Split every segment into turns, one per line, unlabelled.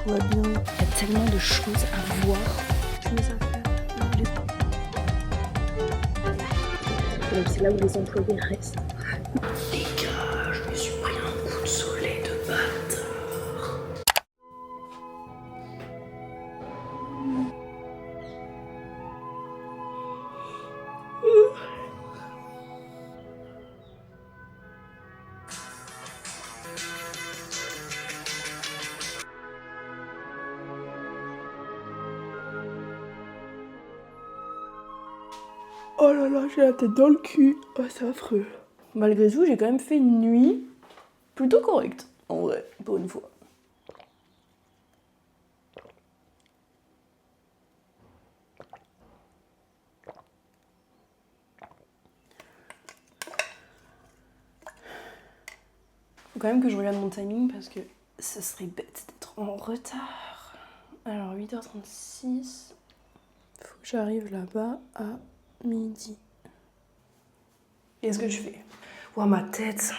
tout va bien. Il y a tellement de choses à voir. Toutes mes affaires, donc c'est là où les employés restent. Les gars, je me suis pris un coup de soleil de bâtard. Oh là là, j'ai la tête dans le cul. Oh, c'est affreux. Malgré tout, j'ai quand même fait une nuit plutôt correcte. En vrai, pour une fois. Faut quand même que je regarde mon timing parce que ça serait bête d'être en retard. Alors 8h36. Faut que j'arrive là-bas à midi. Qu'est-ce que je fais? Ouah, ma tête.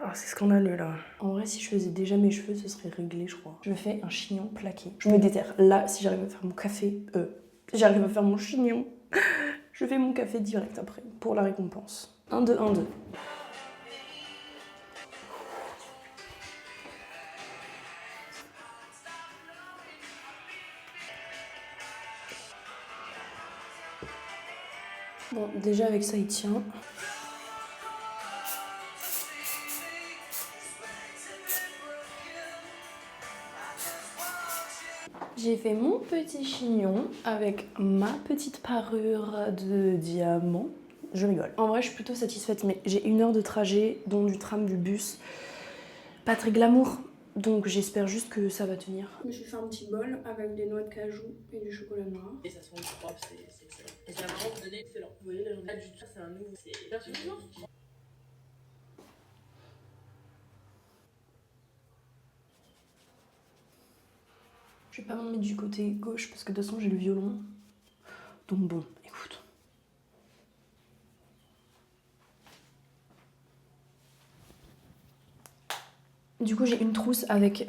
Oh, c'est scandaleux là. En vrai, si je faisais déjà mes cheveux, ce serait réglé, je crois. Je me fais un chignon plaqué. Je me déterre. Là, si j'arrive à faire mon café, si j'arrive à faire mon chignon, je fais mon café direct après, pour la récompense. 1, 2, 1, 2. Bon, déjà avec ça, il tient. J'ai fait mon petit chignon avec ma petite parure de diamant. Je rigole. En vrai, je suis plutôt satisfaite, mais j'ai 1 heure de trajet, dont du tram, du bus. Pas très glamour, donc j'espère juste que ça va tenir. Je me suis fait un petit bol avec des noix de cajou et du chocolat noir.
Et ça sent le propre, c'est excellent. Et c'est vraiment vous donner excellent. Vous voyez, là, du tout, c'est un nouveau. C'est bien sûr.
Je vais pas m'en mettre du côté gauche parce que de toute façon j'ai le violon. Donc bon, écoute. Du coup, j'ai une trousse avec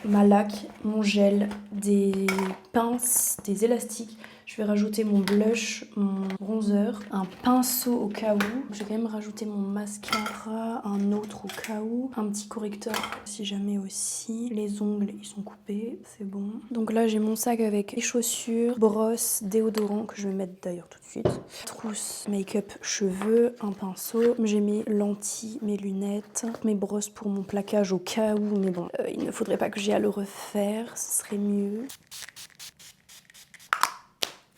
ma laque, mon gel, des pinces, des élastiques. Je vais rajouter mon blush, mon bronzer, un pinceau au cas où. Je vais quand même rajouter mon mascara, un autre au cas où. Un petit correcteur si jamais aussi. Les ongles, ils sont coupés, c'est bon. Donc là, j'ai mon sac avec les chaussures, brosse, déodorant que je vais mettre d'ailleurs tout de suite. Trousse, make-up, cheveux, un pinceau. J'ai mes lentilles, mes lunettes, mes brosses pour mon plaquage au cas où. Mais bon, il ne faudrait pas que j'aie à le refaire, ce serait mieux.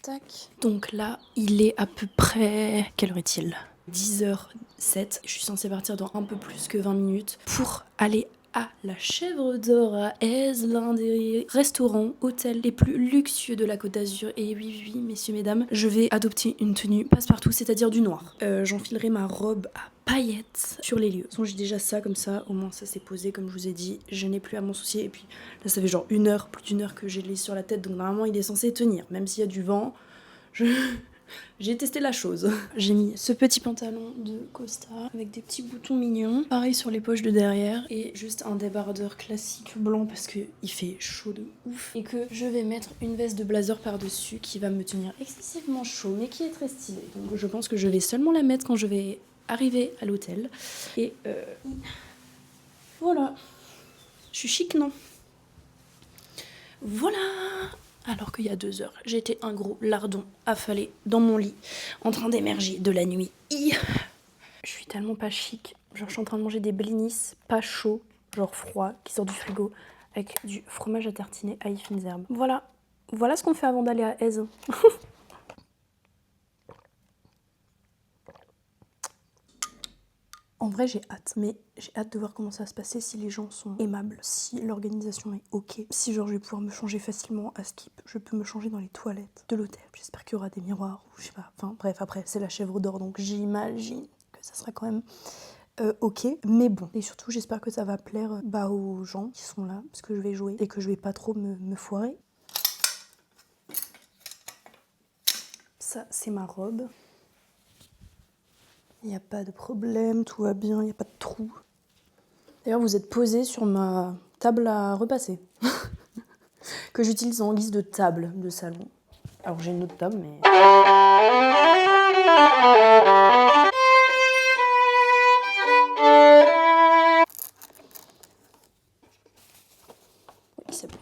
Tac. Donc là, il est à peu près... Quelle heure est-il? 10h07. Je suis censée partir dans un peu plus que 20 minutes pour aller à la Chèvre d'Or à Aise, l'un des restaurants, hôtels les plus luxueux de la Côte d'Azur. Et oui, messieurs, mesdames, je vais adopter une tenue passe-partout, c'est-à-dire du noir. J'enfilerai ma robe à paillettes sur les lieux. De toute façon, j'ai déjà ça comme ça, au moins ça s'est posé, comme je vous ai dit, je n'ai plus à m'en soucier. Et puis là, ça fait genre 1 heure, plus d'1 heure que j'ai le lit sur la tête, donc normalement il est censé tenir, même s'il y a du vent. J'ai testé la chose. J'ai mis ce petit pantalon de Costa avec des petits boutons mignons. Pareil sur les poches de derrière. Et juste un débardeur classique blanc parce qu'il fait chaud de ouf. Et que je vais mettre une veste de blazer par-dessus qui va me tenir excessivement chaud mais qui est très stylée. Donc je pense que je vais seulement la mettre quand je vais arriver à l'hôtel. Et voilà. Je suis chic, non? Voilà. Alors qu'il y a 2 heures, j'étais un gros lardon affalé dans mon lit, en train d'émerger de la nuit. Je suis tellement pas chic. Genre, je suis en train de manger des blinis, pas chauds, genre froids, qui sortent du frigo, avec du fromage à tartiner à fines herbes. Voilà. Voilà ce qu'on fait avant d'aller à Aise. En vrai, j'ai hâte, mais j'ai hâte de voir comment ça va se passer, si les gens sont aimables, si l'organisation est ok, si genre je vais pouvoir me changer facilement à Skip, je peux me changer dans les toilettes de l'hôtel. J'espère qu'il y aura des miroirs ou je sais pas. Enfin bref, après c'est la Chèvre d'Or, donc j'imagine que ça sera quand même ok, mais bon. Et surtout, j'espère que ça va plaire aux gens qui sont là, parce que je vais jouer et que je vais pas trop me foirer. Ça, c'est ma robe. Il n'y a pas de problème, tout va bien, il n'y a pas de trou. D'ailleurs, vous êtes posé sur ma table à repasser. que j'utilise en guise de table de salon. Alors j'ai une autre table, mais... Oui, c'est bon.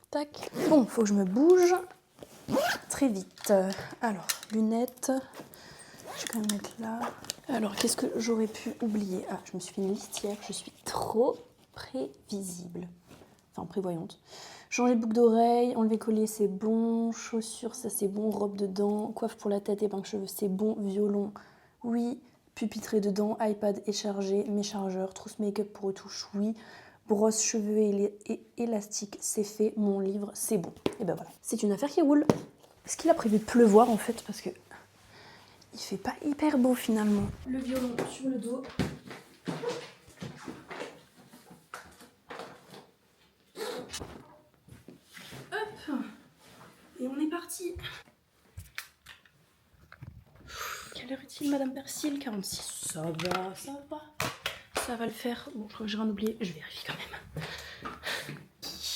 Tac. Bon, faut que je me bouge très vite. Alors, lunettes. Je vais quand même mettre là. Alors, qu'est-ce que j'aurais pu oublier? Ah, je me suis fait une listière. Je suis trop prévisible. Enfin, prévoyante. Changer de boucle d'oreille, enlever collier, c'est bon. Chaussures, ça c'est bon. Robe dedans. Coiffe pour la tête, épingle cheveux, c'est bon. Violon, oui. Pupitré dedans. iPad est chargé. Mes chargeurs. Trousse make-up pour retouche, oui. Brosse cheveux et élastique, c'est fait. Mon livre, c'est bon. Et ben voilà. C'est une affaire qui roule. Est-ce qu'il a prévu de pleuvoir en fait? Parce que il fait pas hyper beau finalement. Le violon sur le dos. Hop. Et on est parti. Quelle heure est-il, Madame Persil? 46. Ça va, ça va. Ça va le faire. Bon, je crois que j'ai rien oublié. Je vérifie quand même.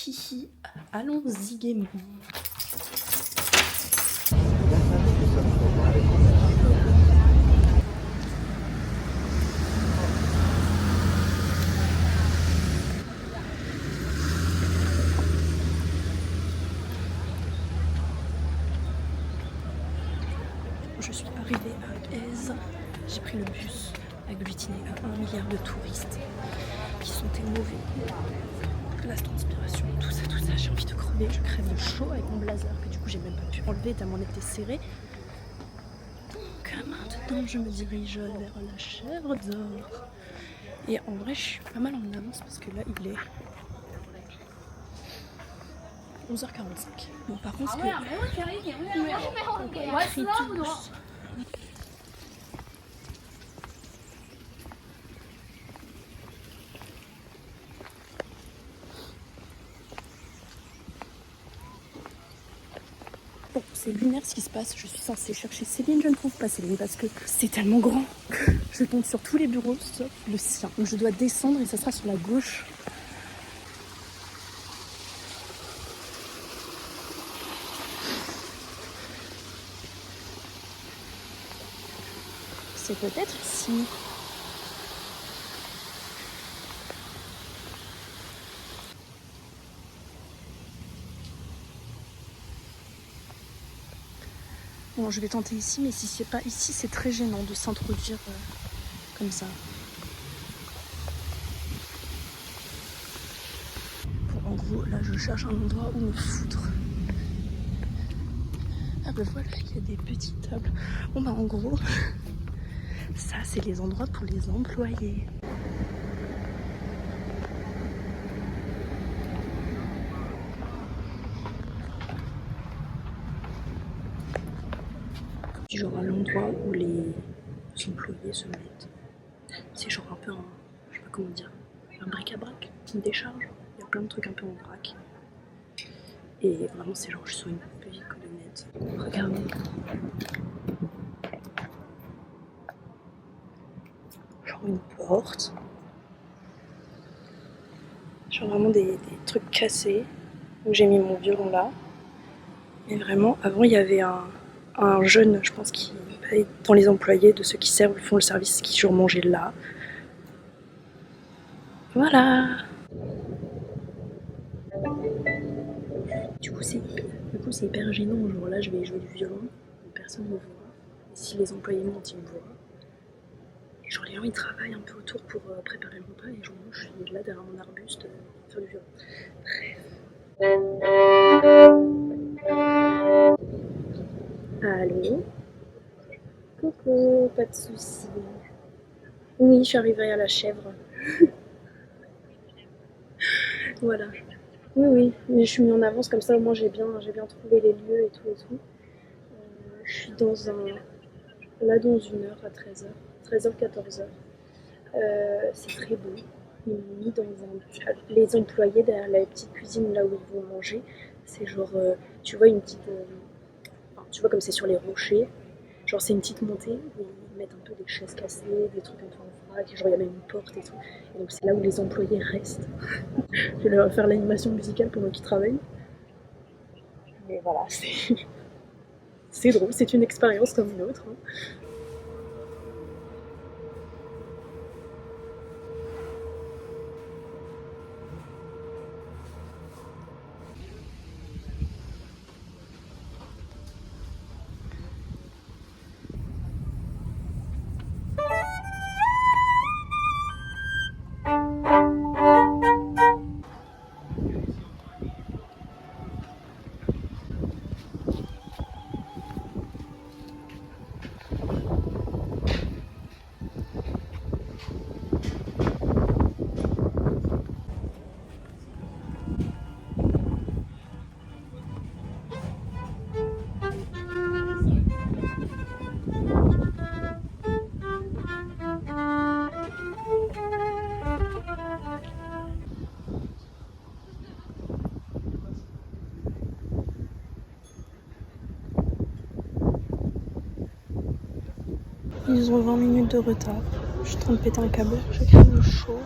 Hihi. Allons-y gaiement. Je suis arrivée à Aise. J'ai pris le bus agglutiné à 1 milliard de touristes qui sont mauvais. La transpiration, tout ça, j'ai envie de crever. Je crève de chaud avec mon blazer que du coup j'ai même pas pu enlever tellement on était serré. Donc maintenant je me dirige vers la Chèvre d'Or. Et en vrai je suis pas mal en avance parce que là il est 11h45. Bon par contre bon, c'est lunaire ce qui se passe. Je suis censée chercher Céline, je ne trouve pas Céline parce que c'est tellement grand que je tombe sur tous les bureaux sauf le sien. Donc je dois descendre et ça sera sur la gauche. C'est peut-être ici. Bon, je vais tenter ici, mais si c'est pas ici, c'est très gênant de s'introduire comme ça. Bon, en gros, là, je cherche un endroit où me foutre. Ah ben voilà, il y a des petites tables. Bon bah en gros, ça c'est les endroits pour les employés. Genre à l'endroit où les employés se mettent. C'est genre un peu un, je sais pas comment dire, un bric-à-brac, une décharge. Il y a plein de trucs un peu en vrac. Et vraiment c'est genre je suis sur une petite colonnette. Regardez. Genre une porte. Genre vraiment des trucs cassés. Donc j'ai mis mon violon là. Et vraiment, avant il y avait un jeune, je pense, qui est dans les employés de ceux qui servent, font le service, qui genre mangeait là. Voilà. Du coup c'est hyper gênant. Genre là je vais jouer du violon, personne ne me voit. Et si les employés montent, ils me voient. Et genre les gens ils travaillent un peu autour pour préparer le repas et genre moi je suis là derrière mon arbuste faire du violon. Bref. Allô? Coucou, pas de soucis. Oui, je suis arrivée à la Chèvre. Voilà. Oui, oui, mais je suis mis en avance comme ça, au moins j'ai bien trouvé les lieux et tout et tout. Je suis dans là dans une heure à 13h, 13h, 14h. C'est très beau. Ils m'ont mis dans les employés derrière la petite cuisine là où ils vont manger. C'est genre, tu vois une petite, enfin, tu vois comme c'est sur les rochers. Genre c'est une petite montée où ils mettent un peu des chaises cassées, des trucs un peu en baraque, genre il y a même une porte et tout. Et donc c'est là où les employés restent. Je vais leur faire l'animation musicale pendant qu'ils travaillent. Mais voilà, c'est drôle, c'est une expérience comme une autre. Hein. Ils ont 20 minutes de retard. Je suis en train de péter un câble. J'ai quand même chaud.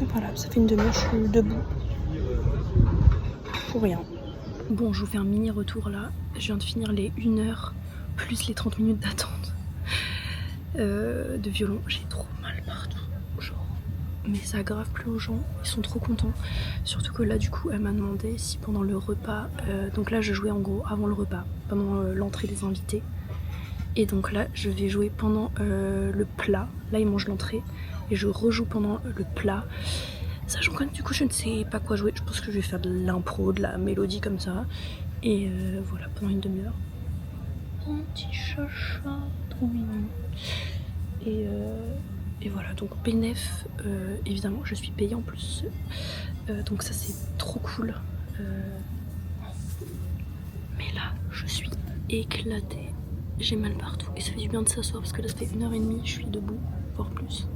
Et voilà, ça fait une demi-heure, je suis debout. Pour rien. Bon, je vous fais un mini retour là. Je viens de finir les 1 heure plus les 30 minutes d'attente de violon. J'ai trop mal partout. Genre. Mais ça aggrave plus aux gens. Ils sont trop contents. Surtout que là, du coup, elle m'a demandé si pendant le repas. Donc là, je jouais en gros avant le repas, pendant l'entrée des invités. Et donc là, je vais jouer pendant le plat. Là, ils mangent l'entrée. Et je rejoue pendant le plat. Sachant que du coup, je ne sais pas quoi jouer. Je pense que je vais faire de l'impro, de la mélodie comme ça. Et voilà, pendant une demi-heure. Un petit chacha, trop mignon. Et voilà, donc bénéf, évidemment, je suis payée en plus. Donc ça, c'est trop cool. Mais là, je suis éclatée. J'ai mal partout et ça fait du bien de s'asseoir parce que là ça fait 1h30, je suis debout, voire plus.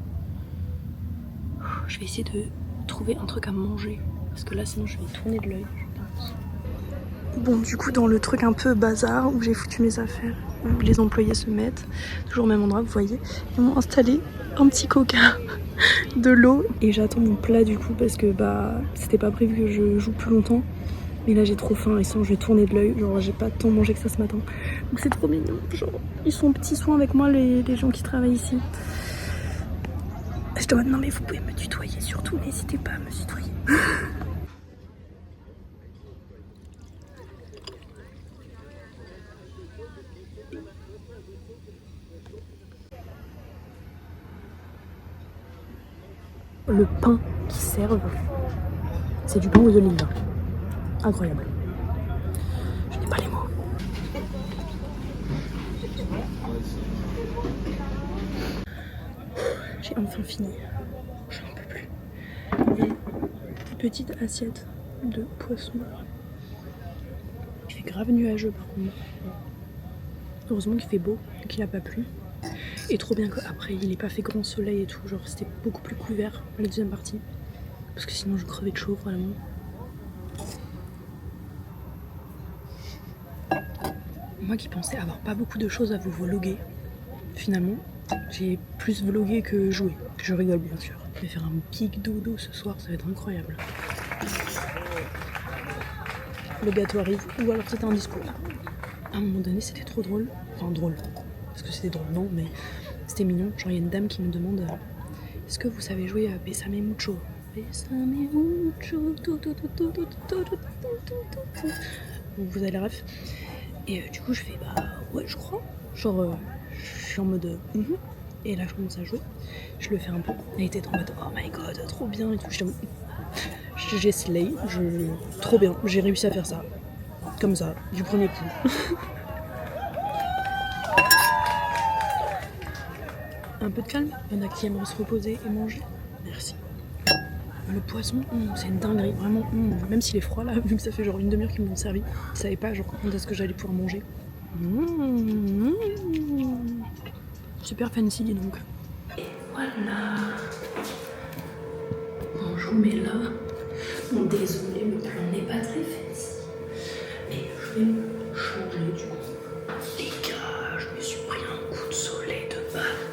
Je vais essayer de trouver un truc à manger parce que là sinon je vais tourner de l'œil, je pense. Bon, du coup, dans le truc un peu bazar où j'ai foutu mes affaires, où les employés se mettent, toujours au même endroit, vous voyez, ils m'ont installé un petit coca, de l'eau et j'attends mon plat du coup parce que bah c'était pas prévu que je joue plus longtemps. Mais là j'ai trop faim et sinon je vais tourner de l'œil, genre j'ai pas tant mangé que ça ce matin. Donc c'est trop mignon, genre ils sont petits soins avec moi les gens qui travaillent ici. Je dois non mais vous pouvez me tutoyer surtout, n'hésitez pas à me tutoyer. Le pain qu'ils servent, c'est du pain aux olives. Incroyable. Je n'ai pas les mots. J'ai enfin fini. Je n'en peux plus. Et une petite assiette de poisson. Il fait grave nuageux par contre. Heureusement qu'il fait beau et qu'il n'a pas plu. Et trop bien qu'après il n'ait pas fait grand soleil et tout. Genre c'était beaucoup plus couvert la deuxième partie. Parce que sinon je crevais de chaud vraiment. Moi qui pensais avoir pas beaucoup de choses à vous vloguer, finalement j'ai plus vlogué que joué. Je rigole bien sûr. Je vais faire un pic dodo ce soir, ça va être incroyable. Le gâteau arrive, ou alors c'était un discours. À un moment donné c'était trop drôle. Enfin drôle. Parce que c'était drôle, non, mais c'était mignon. Genre il y a une dame qui me demande est-ce que vous savez jouer à Bésame Mucho? Bésame Mucho. Vous avez la ref. Et du coup je fais bah ouais je crois. Genre je suis en mode et là je commence à jouer. Je le fais un peu. Elle était en mode oh my god trop bien et tout. J'ai slay. Trop bien. J'ai réussi à faire ça. Comme ça, du premier coup. Un peu de calme. Il y en a qui aimeraient se reposer et manger. Merci. Le poisson, c'est une dinguerie, vraiment. Même s'il est froid là, vu que ça fait genre une demi-heure qu'ils m'ont servi, je savais pas genre quand est-ce que j'allais pouvoir manger. Super fancy dis donc. Et voilà. Bon, je vous mets là. Bon, désolé, le plan n'est pas très fancy. Mais je vais changer du coup. Les gars, je me suis pris un coup de soleil de balle.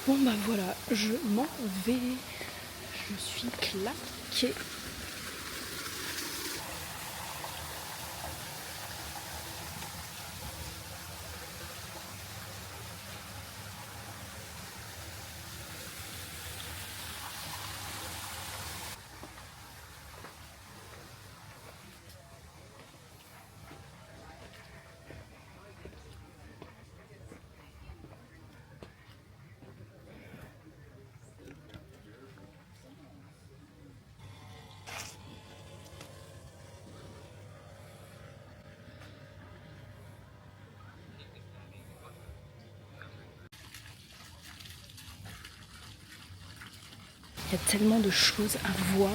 Bon bah voilà, je m'en vais. Je suis claquée. Il y a tellement de choses à voir.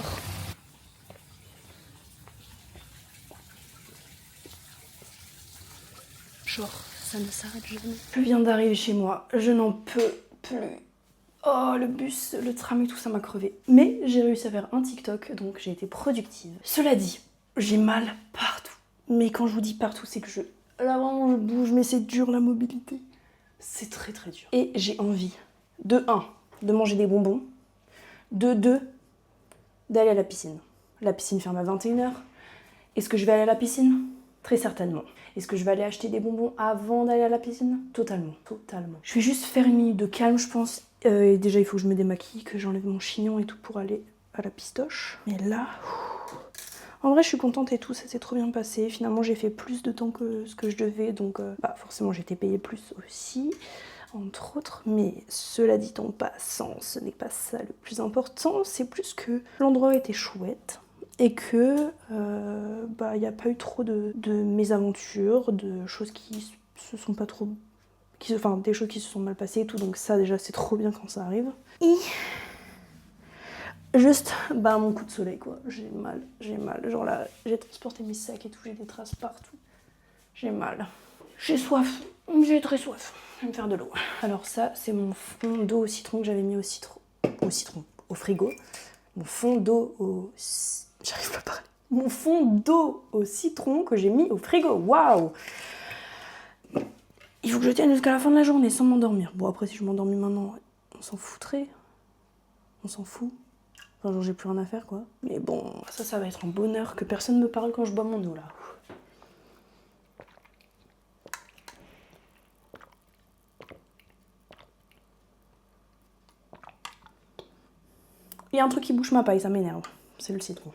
Genre, ça ne s'arrête jamais. Je viens d'arriver chez moi, je n'en peux plus. Oh, le bus, le tram et tout, ça m'a crevé. Mais j'ai réussi à faire un TikTok, donc j'ai été productive. Cela dit, j'ai mal partout. Mais quand je vous dis partout, c'est que là vraiment je bouge, mais c'est dur la mobilité. C'est très très dur. Et j'ai envie, de 1, de manger des bonbons. De 2, d'aller à la piscine. La piscine ferme à 21h. Est-ce que je vais aller à la piscine? Très certainement. Est-ce que je vais aller acheter des bonbons avant d'aller à la piscine? Totalement, totalement. Je vais juste faire une minute de calme, je pense. Et déjà, il faut que je me démaquille, que j'enlève mon chignon et tout pour aller à la pistoche. Mais là... En vrai, je suis contente et tout, ça s'est trop bien passé. Finalement, j'ai fait plus de temps que ce que je devais, donc forcément, j'ai été payée plus aussi, entre autres. Mais cela dit en passant, ce n'est pas ça le plus important, c'est plus que l'endroit était chouette. Et que il n'y a pas eu trop de mésaventures, de choses qui se sont pas trop... des choses qui se sont mal passées et tout, donc ça déjà c'est trop bien quand ça arrive. Et juste, mon coup de soleil quoi, j'ai mal. Genre là, j'ai transporté mes sacs et tout, j'ai des traces partout. J'ai mal. J'ai soif, j'ai très soif. Je vais me faire de l'eau. Alors ça, c'est mon fond d'eau au citron que j'avais mis au frigo. Mon fond d'eau au... J'arrive pas à parler. Mon fond d'eau au citron que j'ai mis au frigo. Waouh! Il faut que je tienne jusqu'à la fin de la journée sans m'endormir. Bon, après, si je m'endormis maintenant, on s'en foutrait. On s'en fout. Enfin, genre, j'ai plus rien à faire, quoi. Mais bon, ça va être un bonheur que personne me parle quand je bois mon eau, là. Il y a un truc qui bouche ma paille, ça m'énerve. C'est le citron.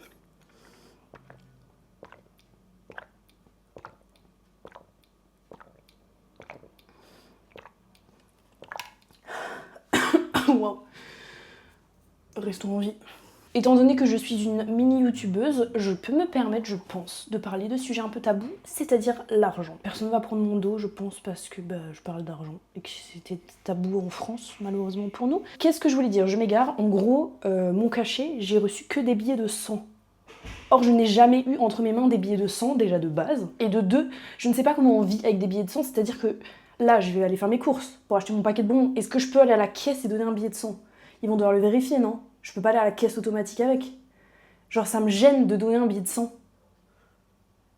Wow. Restons en vie. Étant donné que je suis une mini-youtubeuse, je peux me permettre, je pense, de parler de sujets un peu tabous, c'est-à-dire l'argent. Personne ne va prendre mon dos, je pense, parce que je parle d'argent et que c'était tabou en France, malheureusement pour nous. Qu'est-ce que je voulais dire? Je m'égare. En gros, mon cachet, j'ai reçu que des billets de 100. Or, je n'ai jamais eu entre mes mains des billets de 100, déjà de base. Et de 2, je ne sais pas comment on vit avec des billets de 100, c'est-à-dire que là, je vais aller faire mes courses pour acheter mon paquet de bonbons. Est-ce que je peux aller à la caisse et donner un billet de 100? Ils vont devoir le vérifier, non? Je peux pas aller à la caisse automatique avec. Genre, ça me gêne de donner un billet de 100.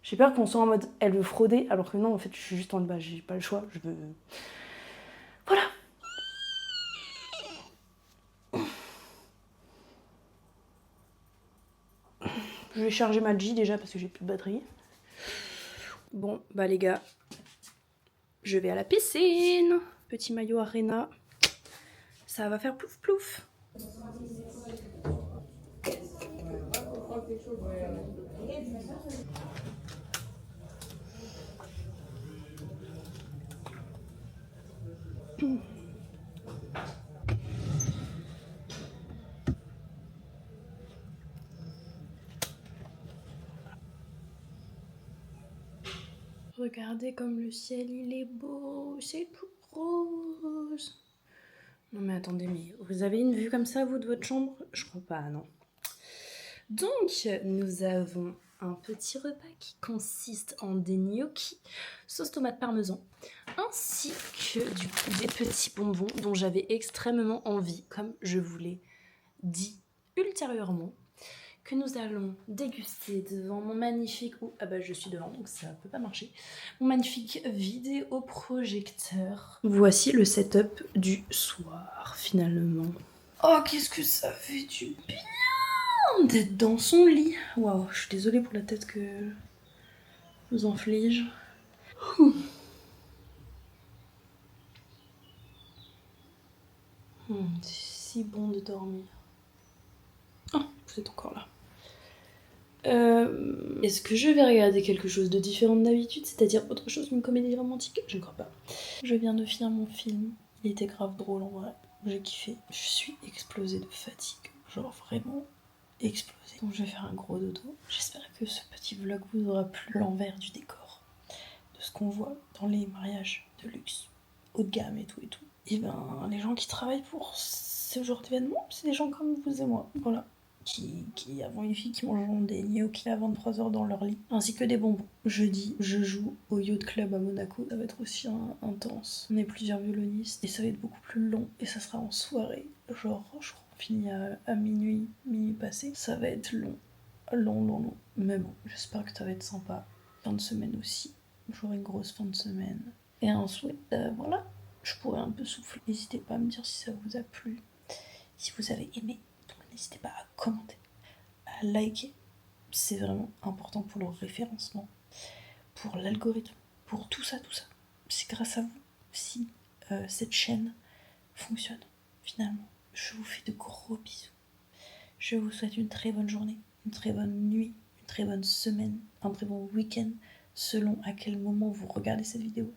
J'ai peur qu'on soit en mode, elle veut frauder, alors que non, en fait, je suis juste en bas, j'ai pas le choix, je veux... Voilà. Je vais charger ma G déjà parce que j'ai plus de batterie. Bon, les gars, je vais à la piscine. Petit maillot Arena. Ça va faire plouf plouf. Regardez comme le ciel il est beau, c'est tout rose. Non mais attendez, mais vous avez une vue comme ça vous de votre chambre? Je crois pas, non. Donc nous avons un petit repas qui consiste en des gnocchis, sauce tomate parmesan, ainsi que des petits bonbons dont j'avais extrêmement envie, comme je vous l'ai dit ultérieurement, que nous allons déguster devant mon magnifique... Oh, ah bah je suis devant donc ça peut pas marcher. Mon magnifique vidéoprojecteur. Voici le setup du soir finalement. Oh qu'est-ce que ça fait du bien d'être dans son lit. Waouh, je suis désolée pour la tête que je vous inflige. C'est si bon de dormir. Oh, vous êtes encore là. Est-ce que je vais regarder quelque chose de différent d'habitude, c'est-à-dire autre chose qu'une comédie romantique? Je ne crois pas. Je viens de finir mon film. Il était grave drôle en vrai. J'ai kiffé. Je suis explosée de fatigue. Genre vraiment explosée. Donc je vais faire un gros dodo. J'espère que ce petit vlog vous aura plu. L'envers du décor. De ce qu'on voit dans les mariages de luxe. Haut de gamme et tout et tout. Et ben les gens qui travaillent pour ce genre d'événement, c'est des gens comme vous et moi. Voilà. Qui avons une fille qui mangent des gnocchis à 23h dans leur lit, ainsi que des bonbons. Jeudi, je joue au Yacht Club à Monaco. Ça va être aussi intense. On est plusieurs violonistes et ça va être beaucoup plus long et ça sera en soirée. Genre, je crois qu'on finit à minuit passé. Ça va être long. Long. Mais bon, j'espère que ça va être sympa. Fin de semaine aussi. J'aurai une grosse fin de semaine. Et ensuite, voilà, je pourrais un peu souffler. N'hésitez pas à me dire si ça vous a plu, si vous avez aimé. N'hésitez pas à commenter, à liker. C'est vraiment important pour le référencement, pour l'algorithme, pour tout ça. C'est grâce à vous si cette chaîne fonctionne. Finalement, je vous fais de gros bisous. Je vous souhaite une très bonne journée, une très bonne nuit, une très bonne semaine, un très bon week-end, selon à quel moment vous regardez cette vidéo.